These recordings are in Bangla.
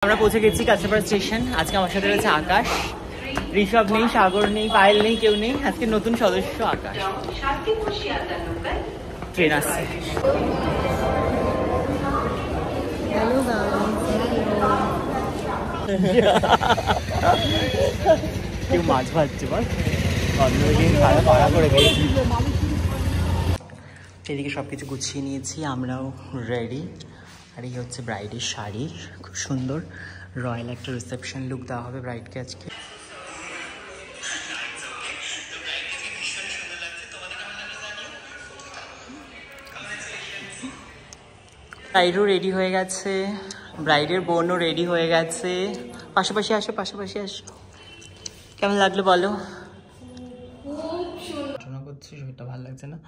আমরা পৌঁছে গেছি কাছাপাড়া স্টেশন। আজকে আমার সাথে রয়েছে আকাশ, ঋষভ নেই, সাগর নেই, পায়েল নেই, কেউ নেই। আজকে নতুন সদস্য আকাশ। ট্রেন আসছে। কেউ মাছ ভাজছে বল, অন্যদিন খাওয়া পাড়া করে গেছি। এদিকে সবকিছু গুছিয়ে নিয়েছি, আমরাও রেডি। আর এই হচ্ছে ব্রাইডের শাড়ি, খুব সুন্দর রয়্যাল একটা রিসেপশন লুক দেওয়া হবে ব্রাইডকে আজকে। ব্রাইডও রেডি হয়ে গেছে, ব্রাইডের বোনও রেডি হয়ে গেছে। পাশাপাশি আসো, পাশাপাশি আসো। কেমন লাগলো বলো? ঘটনা করছি, শরীরটা ভালো লাগছে না,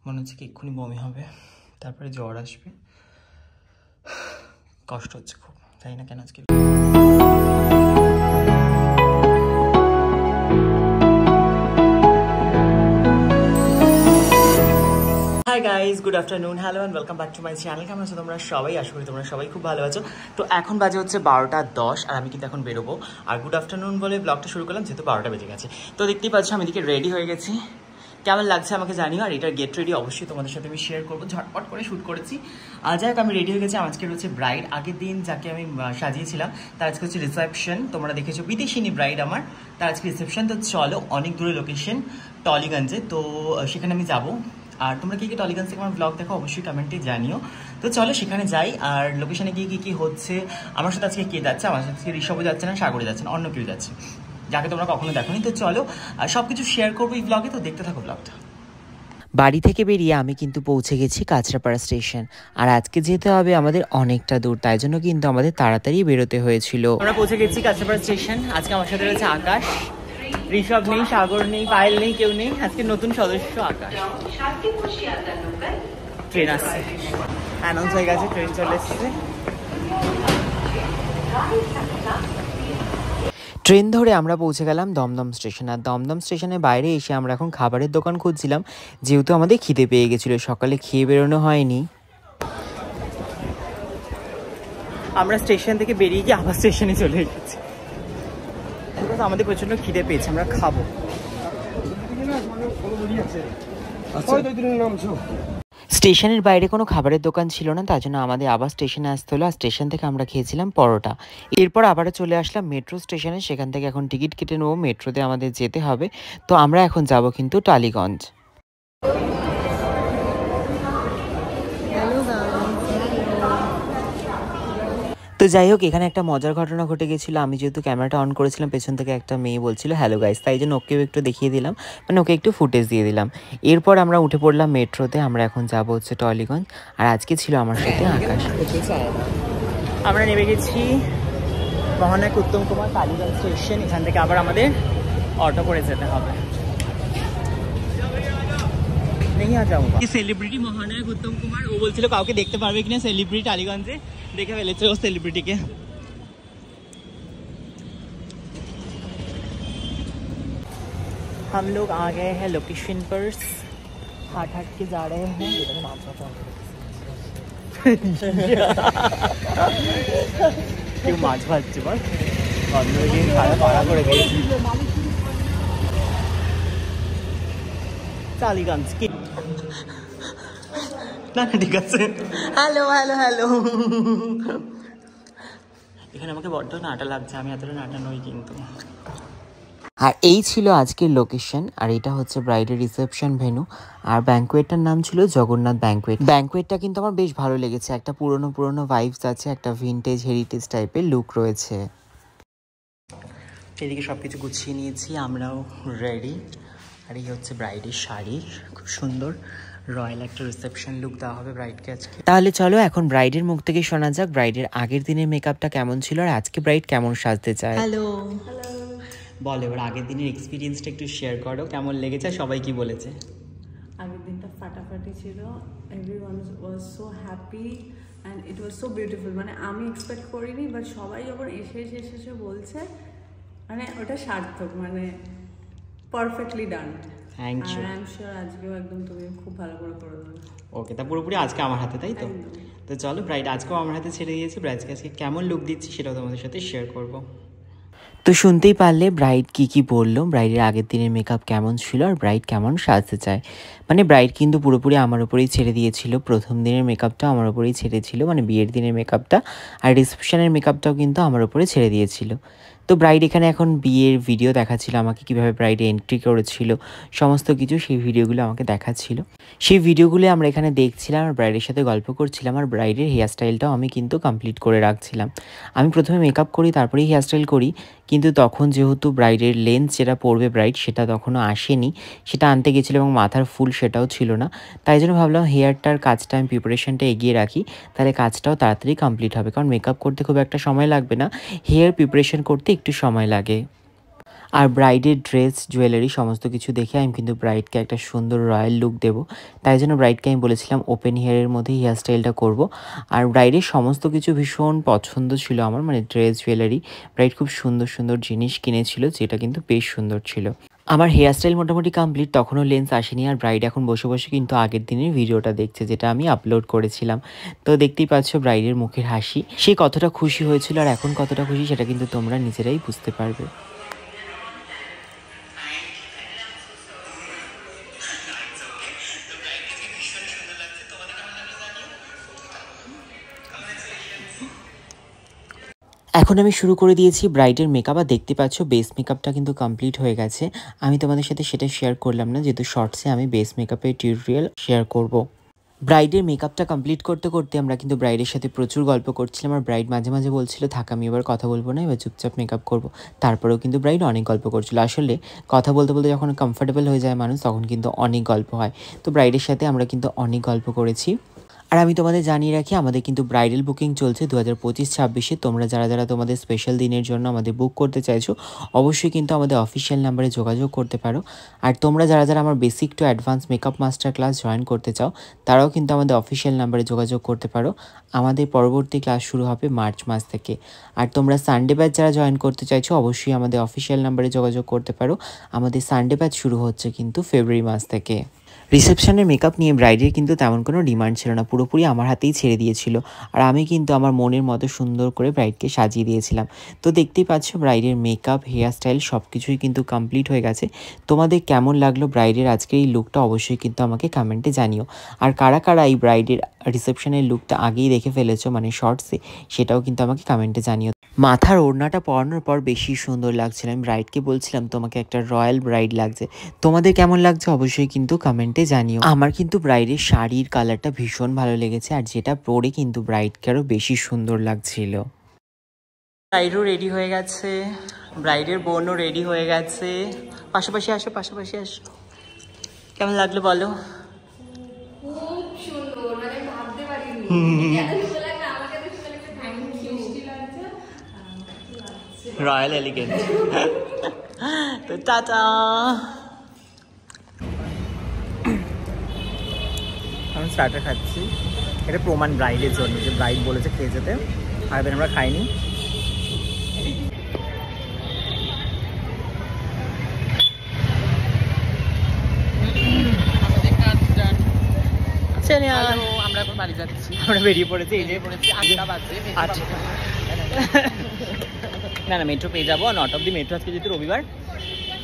মনে হচ্ছে কি এক্ষুনি বমি হবে, তারপরে জ্বর আসবে। কষ্ট হচ্ছে খুব, জানি না কেন আজকে। Hi guys, good afternoon, hello and welcome back to my channel. কেমন আছো তোমরা সবাই? আশা করি তোমরা সবাই খুব ভালো আছো। তো এখন বাজে হচ্ছে 12:10 আর আমি কিন্তু এখন বেরোবো। আর গুড আফটারনুন বলে ব্লগটা শুরু করলাম যেহেতু 12টা বেজে গেছে। তো দেখতেই পাচ্ছ আমি এদিকে রেডি হয়ে গেছি। কেমন লাগছে আমাকে জানিও। আর এটার গেট রেডি অবশ্যই তোমাদের সাথে আমি শেয়ার করবো, ঝটপট করে শ্যুট করেছি। যাই হোক, আমি রেডি হয়ে গেছি। আজকে হচ্ছে ব্রাইড, আগের দিন যাকে আমি সাজিয়েছিলাম তার আজকে হচ্ছে রিসেপশন। তোমরা দেখেছো বিদেশিনী ব্রাইড আমার, তার আজকে রিসেপশন। তো চলো, অনেক দূরে লোকেশন, টলিগঞ্জে, তো সেখানে আমি যাবো। আর তোমরা কি টলিগঞ্জ থেকে আমার ব্লগ দেখো অবশ্যই কমেন্টে জানিও। তো চলো সেখানে যাই। আর লোকেশনে গিয়ে কি হচ্ছে, আমার সাথে আজকে কে যাচ্ছে? আমার সাথে আজকে ঋষভও যাচ্ছে না, সাগরে যাচ্ছে না, অন্য কেউ যাচ্ছে যাকে তোমরা কখনো দেখোনি। তো চলো সব কিছু শেয়ার করবো এই ব্লগে, তো দেখতে থাকো ব্লগটা। বাড়ি থেকে বেরিয়ে আমি কিন্তু পৌঁছে গেছি কাঁচরাপাড়া স্টেশন। আর আজকে যেতে হবে আমাদের অনেকটা দূর, তাই জন্য কিন্তু আমাদের তাড়াতাড়ি বেরোতে হয়েছিল। আমরা পৌঁছে গেছি কাঁচরাপাড়া স্টেশন। আজকে আমার সাথে রয়েছে আকাশ, ঋষভ নেই, সাগর নেই, পায়েল নেই, কেউ নেই। আজকে নতুন সদস্য আকাশ। ট্রেন আসছে, অ্যানাউন্স হয়ে গেছে, ট্রেন চলে এসেছে। ট্রেন ধরে আমরা পৌঁছে গেলাম দমদম স্টেশন। আর দমদম স্টেশনের বাইরে এসে আমরা এখন খাবারের দোকান খুঁজছিলাম, যেহেতু আমাদের খিদে পেয়ে গেছিলো, সকালে খেয়ে বেরোনো হয়নি। আমরা স্টেশন থেকে বেরিয়ে গিয়ে আবার স্টেশনে চলে এসেছি, আমাদের প্রচন্ড খিদে পেয়েছে, আমরা খাবো। স্টেশনের বাইরে কোনো খাবারের দোকান ছিল না, তার জন্য আমাদের আবার স্টেশনে আসতে হলো। আর স্টেশন থেকে আমরা খেয়েছিলাম পরোটা। এরপর আবারও চলে আসলাম মেট্রো স্টেশনে, সেখান থেকে এখন টিকিট কেটে নেবো, মেট্রোতে আমাদের যেতে হবে। তো আমরা এখন যাব কিন্তু টালিগঞ্জ। তো যাই হোক, এখানে একটা মজার ঘটনা ঘটে গেছিলো। আমি যেহেতু ক্যামেরাটা অন করেছিলাম, পেছন থেকে একটা মেয়ে বলছিল হ্যালো গাইস, তাই জন্য ওকেও একটু দেখিয়ে দিলাম, মানে ওকে একটু ফুটেজ দিয়ে দিলাম। এরপর আমরা উঠে পড়লাম মেট্রোতে। আমরা এখন যাব হচ্ছে টলিগঞ্জ। আর আজকে ছিল আমার সাথে আকাশ। আমরা নেমে গেছি মহানায়ক উত্তম কুমার টালিগঞ্জ স্টেশন। এখান থেকে আবার আমাদের অটো করে যেতে হবে। সেলিব্রিটি মহানায়ক উত্তম কুমার, ও বলছিল কাউকে দেখতে পারবে কিনা সেলিব্রিটি টালিগঞ্জে, দেখে ফেলেছে ও সেলিব্রিটিকে। हम लोग आ गए हैं लोकेशन पर, हाट के जा रहे हैं। কেউ মাছ ভাজছে বল, অন্যদিন খাওয়া পাড়া করে গেছি। টালিগঞ্জ কি না, ঠিক আছে। Hello hello hello. এখানে আমাকে বড্ড নাটা লাগছে, আমি এতটা নাটা নই কিন্তু। আর এই ছিল আজকের লোকেশন। আর এটা হচ্ছে ব্রাইডের রিসেপশন ভেন্যু। আর ব্যাঙ্কোয়েটটার নাম ছিল জগন্নাথ ব্যাঙ্কোয়েট। ব্যাঙ্কোয়েটটা কিন্তু আমার বেশ ভালো লেগেছে, একটা পুরনো ভাইবস আছে, একটা ভিনটেজ হেরিটেজ টাইপের লুক রয়েছে। এদিকে সবকিছু গুছিয়ে নিয়েছি, আমরাও রেডি। আর এই হচ্ছে ব্রাইডের শাড়ি, খুব সুন্দর রয়্যাল একটা রিসেপশন লুক দেওয়া হবে ব্রাইডকে আজকে। তাহলে চলো এখন ব্রাইডের মুখ থেকে শোনা যাক ব্রাইডের আগের দিনের মেকআপটা কেমন ছিল, আর আজকে ব্রাইড কেমন সাজতে চায়। হ্যালো, বল এবার আগের দিনের এক্সপিরিয়েন্সটা একটু শেয়ার করো, কেমন লেগেছে, সবাই কি বলেছে? আগের দিনটা ফাটাফাটি ছিল, everyone was so happy and it was so beautiful. মানে আমি এক্সপেক্ট করিনি, বাট সবাই যখন এসে বলছে মানে ওটা সার্থক, মানে perfectly done. Thank you. I am sure আজকেও একদম তুমি খুব ভালো করে দেবে। ওকে, তা পুরোপুরি আজকে আমার হাতে, তাই তো? তো চলো, ব্রাইড আজকেও আমার হাতে ছেড়ে দিয়েছে। ব্রাইডকে আজকে কেমন লুক দিচ্ছি সেটাও তোমাদের সাথে শেয়ার করবো। তো শুনতেই পারলে ব্রাইড কি বললো, ব্রাইডের আগের দিনের মেকআপ কেমন ছিল আর ব্রাইড কেমন সাজতে চায়। মানে ব্রাইড কিন্তু পুরোপুরি আমার উপরেই ছেড়ে দিয়েছিল, প্রথম দিনের মেকআপটা আমার উপরেই ছেড়েছিল, মানে বিয়ের দিনের মেকআপটা, আর রিসেপশনের মেকআপটাও কিন্তু আমার উপরে ছেড়ে দিয়েছিল। তো ব্রাইড এখানে এখন বিয়ের ভিডিও দেখাচ্ছিল আমাকে, কীভাবে ব্রাইড এন্ট্রি করেছিল সমস্ত কিছু, সেই ভিডিওগুলো আমাকে দেখাচ্ছিল। সেই ভিডিওগুলো আমরা এখানে দেখছিলাম আর ব্রাইডের সাথে গল্প করছিলাম, আর ব্রাইডের হেয়ার স্টাইলটাও আমি কিন্তু কমপ্লিট করে রাখছিলাম। আমি প্রথমে মেকআপ করি, তারপরেই হেয়ার স্টাইল করি, কিন্তু তখন যেহেতু ব্রাইডের লেন্স যেটা পরবে ব্রাইড সেটা তখনও আসেনি, সেটা আনতে গেছিলো এবং মাথার ফুল সেটাও ছিল না। তাই জন্য ভাবলাম হেয়ারটার কাজটা আমি প্রিপারেশনটা এগিয়ে রাখি, তাহলে কাজটাও তাড়াতাড়ি কমপ্লিট হবে, কারণ মেকআপ করতে খুব একটা সময় লাগবে না, হেয়ার প্রিপারেশন করতে একটু সময় লাগে। আর ব্রাইডের ড্রেস, জুয়েলারি সমস্ত কিছু দেখে আমি কিন্তু ব্রাইডকে একটা সুন্দর রয়্যাল লুক দেবো, তাই জন্য ব্রাইডকে আমি বলেছিলাম ওপেন হেয়ারের মধ্যে হেয়ার স্টাইলটা করব। আর ব্রাইডের সমস্ত কিছু ভীষণ পছন্দ ছিল আমার, মানে ড্রেস, জুয়েলারি, ব্রাইড খুব সুন্দর সুন্দর জিনিস কিনেছিল, যেটা কিন্তু বেশ সুন্দর ছিল। আমার হেয়ার স্টাইল মোটামুটি কমপ্লিট, তখনও লেন্স আসেনি, আর ব্রাইড এখন বসে বসে কিন্তু আগের দিনের ভিডিওটা দেখছে, যেটা আমি আপলোড করেছিলাম। তো দেখতেই পাচ্ছ ব্রাইডের মুখের হাসি, সে কতটা খুশি হয়েছিল আর এখন কতটা খুশি সেটা কিন্তু তোমরা নিজেরাই বুঝতে পারবে। এখন আমি শুরু করে দিয়েছি ব্রাইডের মেকআপ, আর দেখতে পাচ্ছ বেস মেকআপটা কিন্তু কমপ্লিট হয়ে গেছে। আমি তোমাদের সাথে সেটা শেয়ার করলাম না, যেহেতু শর্টসে আমি বেস মেকআপের টিউটোরিয়াল শেয়ার করব। ব্রাইডের মেকআপটা কমপ্লিট করতে করতে আমরা কিন্তু ব্রাইডের সাথে প্রচুর গল্প করছিলাম, আর ব্রাইড মাঝে মাঝে বলছিল থাক আমি এবার কথা বলবো না, এবার চুপচাপ মেকআপ করব। তারপরেও কিন্তু ব্রাইড অনেক গল্প করছিল। আসলে কথা বলতে বলতে যখন কমফোর্টেবল হয়ে যায় মানুষ, তখন কিন্তু অনেক গল্প হয়। তো ব্রাইডের সাথে আমরা কিন্তু অনেক গল্প করেছি। আর আমি তোমাদের জানিয়ে রাখি, আমাদের কিন্তু ব্রাইডাল বুকিং চলছে 2025-26-এ। তোমরা যারা যারা তোমাদের স্পেশাল দিনের জন্য আমাদের বুক করতে চাইছো, অবশ্যই কিন্তু আমাদের অফিসিয়াল নাম্বারে যোগাযোগ করতে পারো। আর তোমরা যারা যারা আমার basic to advance makeup master class join করতে চাও, তারাও কিন্তু আমাদের অফিসিয়াল নাম্বারে যোগাযোগ করতে পারো। আমাদের পরবর্তী ক্লাস শুরু হবে মার্চ মাস থেকে। আর তোমরা সানডে ব্যাচ যারা জয়েন করতে চাইছো, অবশ্যই আমাদের অফিসিয়াল নাম্বারে যোগাযোগ করতে পারো। আমাদের সানডে ব্যাচ শুরু হচ্ছে কিন্তু ফেব্রুয়ারি মাস থেকে। রিসেপশনের মেকআপ নিয়ে ব্রাইডের কিন্তু তেমন কোনো ডিমান্ড ছিল না, পুরোপুরি আমার হাতেই ছেড়ে দিয়েছিল, আর আমি কিন্তু আমার মনের মতো সুন্দর করে ব্রাইডকে সাজিয়ে দিয়েছিলাম। তো দেখতেই পাচ্ছ ব্রাইডের মেকআপ, হেয়ার স্টাইল সব কিছুই কিন্তু কমপ্লিট হয়ে গেছে। তোমাদের কেমন লাগলো ব্রাইডের আজকের এই লুকটা অবশ্যই কিন্তু আমাকে কমেন্টে জানিও। আর কারা কারা এই ব্রাইডের রিসেপশনের লুকটা আগেই দেখে ফেলেছো, মানে শর্টসে, সেটাও কিন্তু আমাকে কমেন্টে জানিও। মাথার ওড়নাটা পরানোর পর বেশি সুন্দর লাগছিল, আমি ব্রাইডকে বলছিলাম তোমাকে একটা রয়্যাল ব্রাইড লাগছে। তোমাদের কেমন লাগছে অবশ্যই কিন্তু কমেন্টে জানিও। আমার কিন্তু ব্রাইডের শাড়ির কালারটা ভীষণ ভালো লেগেছে, আর যেটা পরে কিন্তু ব্রাইডকে আরও বেশি সুন্দর লাগছিল। ব্রাইডও রেডি হয়ে গেছে, ব্রাইডের বোনও রেডি হয়ে গেছে। পাশাপাশি আসো, পাশাপাশি আসো। কেমন লাগলো বলো? খুব সুন্দর, মানে ভাবতে পারিনি। Royal elegant. তো টাটা। আমি স্টার্টার খাচ্ছি, এটা প্রমাণ ব্রাইডের জন্য, যে ব্রাইড বলেছে খেয়ে যেতে, আর আমরা খাইনি। আমরা এখন বাড়ি যাচ্ছি, আমরা বেরিয়ে পড়েছি, এই যে পড়েছি 8টা বাজে। না না, মেট্রো পেয়ে যাবো, 9 অব্দি মেট্রো, আজকে যেহেতু রবিবার।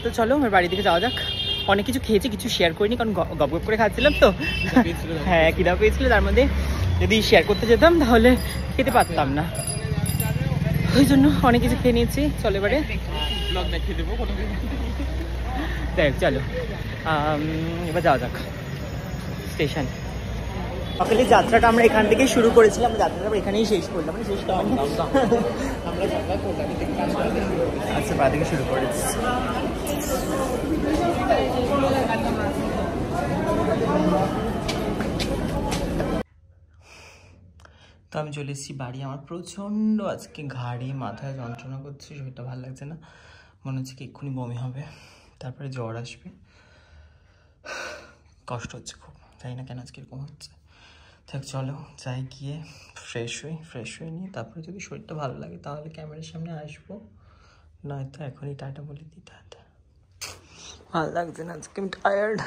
তো চলো আমার বাড়ি থেকে যাওয়া যাক। অনেক কিছু খেয়েছি, কিছু শেয়ার করিনি, কারণ গপ গপ করে খাচ্ছিলাম তো। হ্যাঁ, খিদা পেয়েছিল, তার মধ্যে যদি শেয়ার করতে যেতাম তাহলে খেতে পারতাম না, ওই জন্য অনেক কিছু খেয়ে নিয়েছি। চলো এবারে ব্লগ দেখিয়ে দেবো, দেখ চলো এবার যাওয়া যাক স্টেশন। সকালের যাত্রাটা আমরা এখান থেকেই শুরু করেছিলাম, যাত্রাটা আমরা এখানেই শেষ করলাম, মানে শেষ করলাম আমরা যাত্রা করলাম, আচ্ছা বা থেকে শুরু করেছি। তো আমি চলে এসেছি বাড়ি। আমার প্রচণ্ড আজকে ঘাড়ে মাথায় যন্ত্রণা করছে, শরীরটা ভালো লাগছে না, মনে হচ্ছে কি এক্ষুনি বমি হবে, তারপরে জ্বর আসবে, কষ্ট হচ্ছে খুব, জানি না কেন আজকে এরকম হচ্ছে। থাক চলো যাই, গিয়ে ফ্রেশ হয়ে নিয়ে তারপরে যদি শরীরটা ভালো লাগে তাহলে ক্যামেরার সামনে আসবো, নয়তো এখনই টাটা বলে দিই। টাটা, ভালো লাগছে না আজকে, আমি টায়ার্ড।